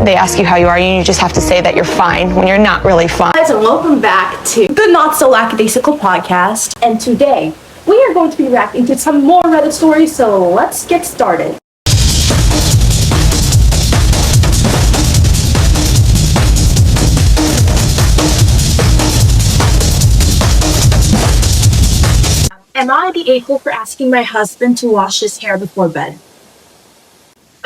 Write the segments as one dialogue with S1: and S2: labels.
S1: they ask you how you are, and you just have to say that you're fine when you're not really fine.
S2: Guys, and welcome back to the Not So Lackadaisical podcast. And today, we are going to be reacting to some more Reddit stories, so let's get started. Am I the a-hole for asking my husband to wash his hair before bed?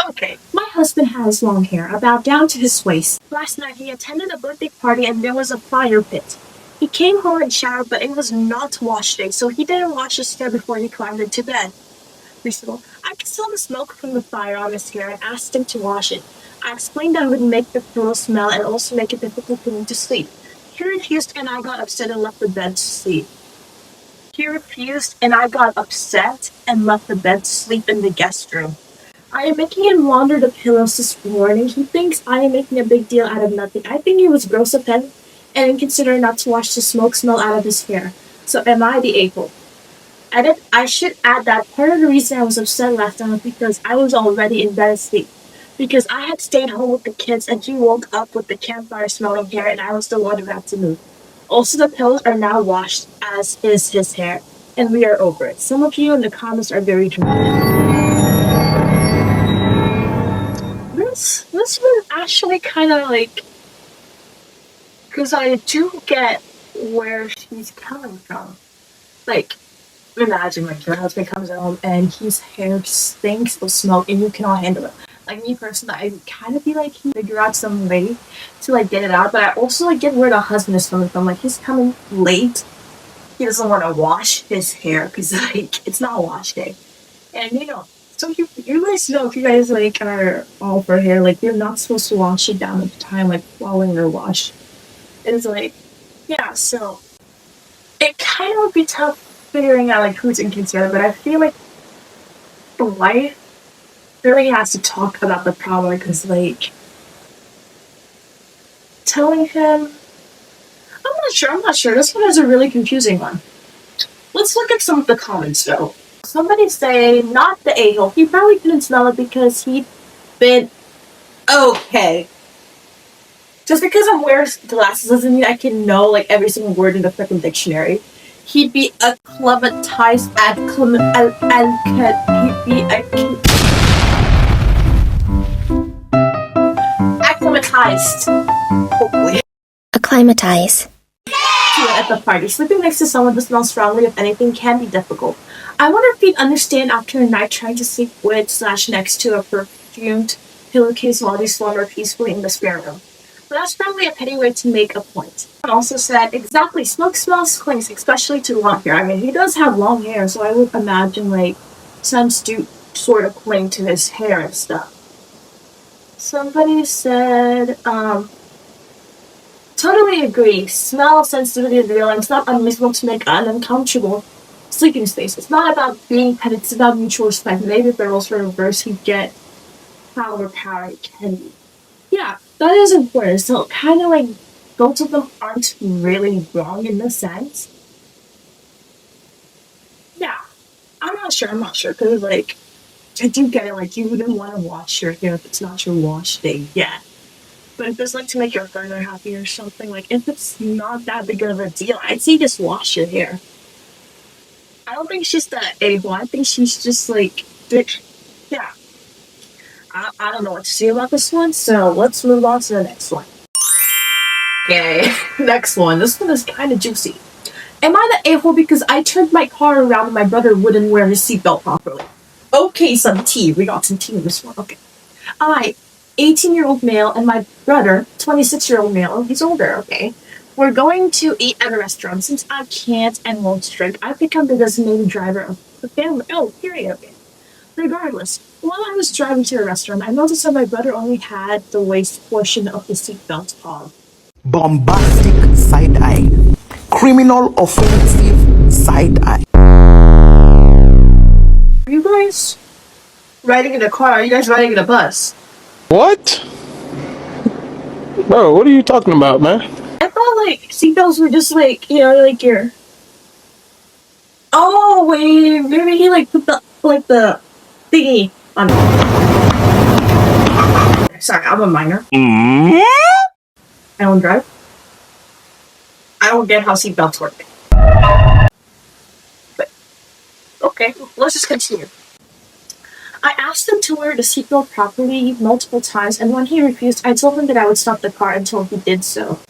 S2: Okay, my husband has long hair, about down to his waist. Last night he attended a birthday party and there was a fire pit. He came home and showered, but it was not wash day, so he didn't wash his hair before he climbed into bed. Reasonable. I could smell the smoke from the fire on his hair and asked him to wash it. I explained that it would make the pillow smell and also make it difficult for him to sleep. He refused and I got upset and left the bed to sleep. In the guest room. I am making him launder the pillows this morning. He thinks I am making a big deal out of nothing. I think he was gross of him and considering not to wash the smoke smell out of his hair. So am I the a-hole? I should add that part of the reason I was upset last night was because I was already in bed asleep. Because I had stayed home with the kids and he woke up with the campfire smelling hair and I was the one who had to move. Also, the pillows are now washed, as is his hair, and we are over it. Some of you in the comments are very dramatic. This was actually kind of like, because I do get where she's coming from. Like, imagine like your husband comes home and his hair stinks of smoke and you cannot handle it. Like me personally, I would kind of be like, figure out some way to like get it out, but I also like get where the husband is coming from. Like he's coming late. He doesn't want to wash his hair because like it's not wash day, and so you guys know if you guys like are all for hair, like you're not supposed to wash it down at the time like following your wash. It's like, yeah, so it kind of would be tough figuring out like who's inconsiderate, but I feel like the wife really has to talk about the problem because like telling him, I'm not sure. This one is a really confusing one. Let's look at some of the comments though. Somebody say, not the a-hole. He probably couldn't smell it because he'd been okay. Just because I'm wearing glasses doesn't mean I can know like every single word in the freaking dictionary. He'd be acclimatized acclimatized, hopefully.
S3: Acclimatize.
S2: At the party. Sleeping next to someone who smells strongly, if anything, can be difficult. I wonder if he'd understand after a night trying to sleep with / next to a perfumed pillowcase while they slumber peacefully in the spare room. But that's probably a petty way to make a point. And also said, exactly, smoke smells clings, especially to long hair. I mean, he does have long hair, so I would imagine, like, scents do sort of cling to his hair and stuff. Somebody said, totally agree. Smell sensitivity is real, and it's not unreasonable to make an uncomfortable sleeping space. It's not about being petty, it's about mutual respect. Maybe if the roles were reversed, he'd get how overpowering it can be. Yeah, that is important. So kind of like both of them aren't really wrong in this sense. Yeah, I'm not sure because like I do get it. Like you wouldn't want to wash your hair if it's not your wash day yet. But if it's like to make your partner happy or something, like if it's not that big of a deal, I'd say just wash your hair. I don't think she's the a-hole. I think she's just like, yeah. I don't know what to say about this one, so let's move on to the next one. Okay, next one. This one is kind of juicy. Am I the a-hole because I turned my car around and my brother wouldn't wear his seatbelt properly? Okay, some tea. We got some tea in this one. Okay. 18-year-old male, and my brother, 26-year-old male, he's older, okay. We're going to eat at a restaurant. Since I can't and won't drink, I've become the designated driver of the family. Oh, period, okay. Regardless, while I was driving to the restaurant, I noticed that my brother only had the waist portion of the seatbelt on.
S4: Bombastic side-eye. Criminal offensive side-eye.
S2: Are you guys riding in a car? Are you guys riding in a bus?
S5: What? Bro, what are you talking about, man?
S2: I thought like seatbelts were just like, like your. Oh wait, maybe he like put the thingy on. Okay, sorry, I'm a minor. I don't drive. I don't get how seatbelts work. But, okay, let's just continue. I asked him to wear the seatbelt properly multiple times, and when he refused, I told him that I would stop the car until he did so.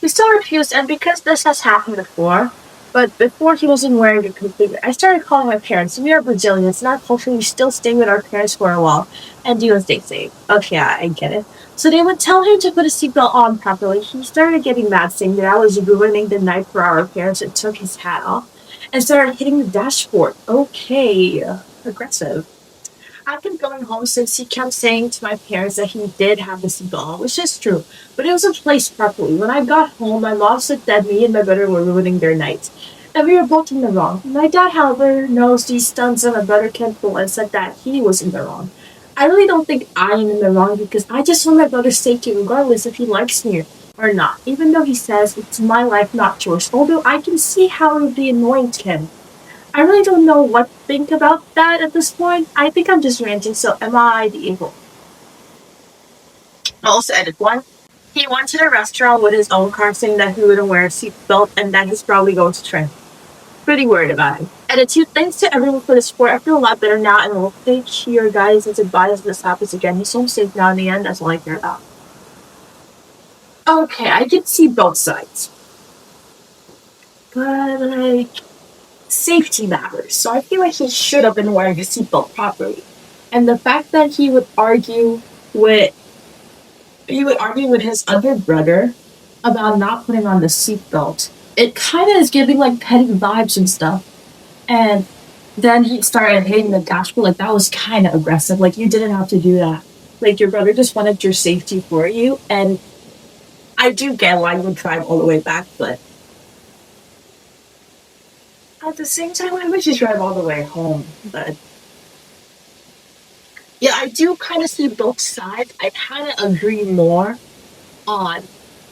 S2: He still refused, and because this has happened before, but before he wasn't wearing it completely, I started calling my parents. We are Brazilians, and our culture, we still stay with our parents for a while and do as they say. Okay, yeah, I get it. So they would tell him to put a seatbelt on properly. He started getting mad, saying that I was ruining the night for our parents, and took his hat off and started hitting the dashboard. Okay, aggressive. I've been going home since he kept saying to my parents that he did have the seatbelt on, which is true, but it wasn't placed properly. When I got home, my mom said that me and my brother were ruining their night, and we were both in the wrong. My dad, however, knows these stunts that my brother can pull and said that he was in the wrong. I really don't think I am in the wrong because I just want my brother's safety regardless if he likes me or not, even though he says it's my life, not yours, although I can see how it would be annoying to him. I really don't know what to think about that at this point. I think I'm just ranting, so am I the evil? I also edit one. He went to the restaurant with his own car saying that he wouldn't wear a seatbelt and that he's probably going to trim. Pretty worried about him. Attitude, thanks to everyone for the support. I feel a lot better now and will take your guys' advice if this happens again. He's home safe now in the end, that's all I care about. Okay, I can see both sides. But like, safety matters, so I feel like he should have been wearing his seatbelt properly. And the fact that he would argue with his other brother about not putting on the seatbelt, it kind of is giving like petty vibes and stuff. And then he started hitting the dashboard, like that was kind of aggressive. Like you didn't have to do that. Like your brother just wanted your safety for you, and I do get why you would drive all the way back, but at the same time, I wish you drive all the way home, but yeah, I do kind of see both sides. I kind of agree more on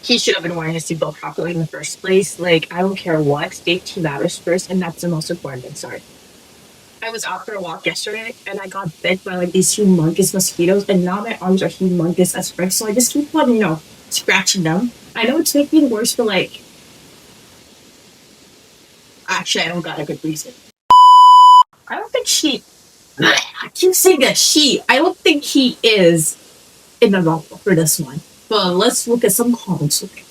S2: he should have been wearing his seatbelt properly in the first place. Like, I don't care what, safety matters first, and that's the most important thing. Sorry. I was out for a walk yesterday, and I got bit by like these humongous mosquitoes, and now my arms are humongous as frick, so I just keep on, scratching them. I know it's making it worse, but like, actually, I don't got a good reason. I don't think I keep saying that I don't think he is in the wrong for this one. But let's look at some comments. Okay.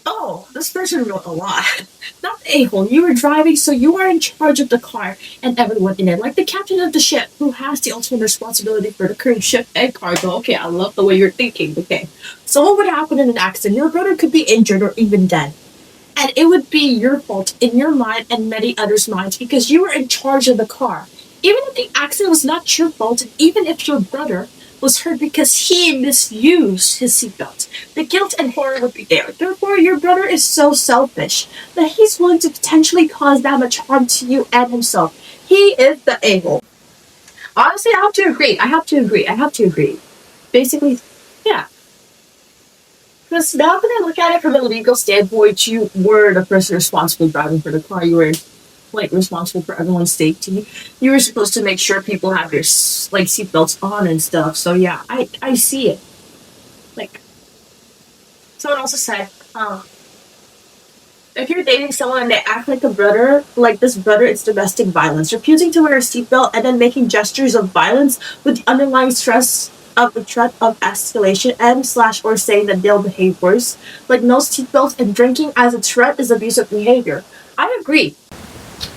S2: Oh, this person wrote a lot. Not the a-hole. You were driving, so you are in charge of the car and everyone in it. Like the captain of the ship, who has the ultimate responsibility for the current ship and cargo. Okay, I love the way you're thinking. Okay. So what would happen in an accident? Your brother could be injured or even dead. And it would be your fault in your mind and many others' minds because you were in charge of the car. Even if the accident was not your fault, and even if your brother was hurt because he misused his seatbelt, the guilt and horror would be there. Therefore, your brother is so selfish that he's willing to potentially cause that much harm to you and himself. He is the a-hole. Honestly, I have to agree. Basically, yeah. Because now that I look at it from a legal standpoint, you were the person responsible driving for the car. You were like responsible for everyone's safety. You were supposed to make sure people have their like seatbelts on and stuff. So yeah, I see it. Like someone also said, if you're dating someone and they act like a brother, like this brother, it's domestic violence. Refusing to wear a seatbelt and then making gestures of violence with the underlying stress of the threat of escalation and/or saying that they'll behave worse, like no seatbelt and drinking as a threat is abusive behavior. I agree.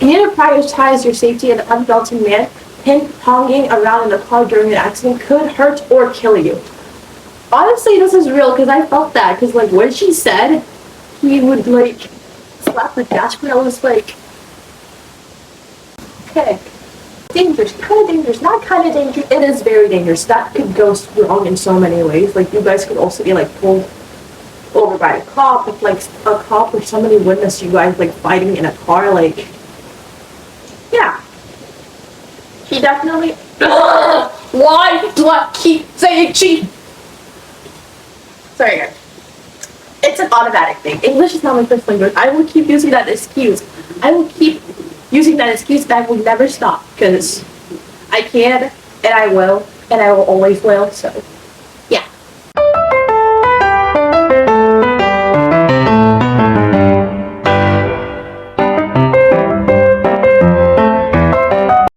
S2: You need to prioritize your safety, and an unbelted man ping-ponging around in the car during an accident could hurt or kill you. Honestly, this is real because I felt that. Because like when she said he would like slap the dashboard, I was like, okay, dangerous, kind of dangerous, not kind of dangerous. It is very dangerous. That could go wrong in so many ways. Like you guys could also be like pulled over by a cop, if like a cop or somebody witnessed you guys like fighting in a car, like. Yeah. He definitely. Why do I keep saying she? Sorry, guys. It's an automatic thing. English is not my first language. I will keep using that excuse. I will keep using that excuse that will never stop because I can and I will always will. So.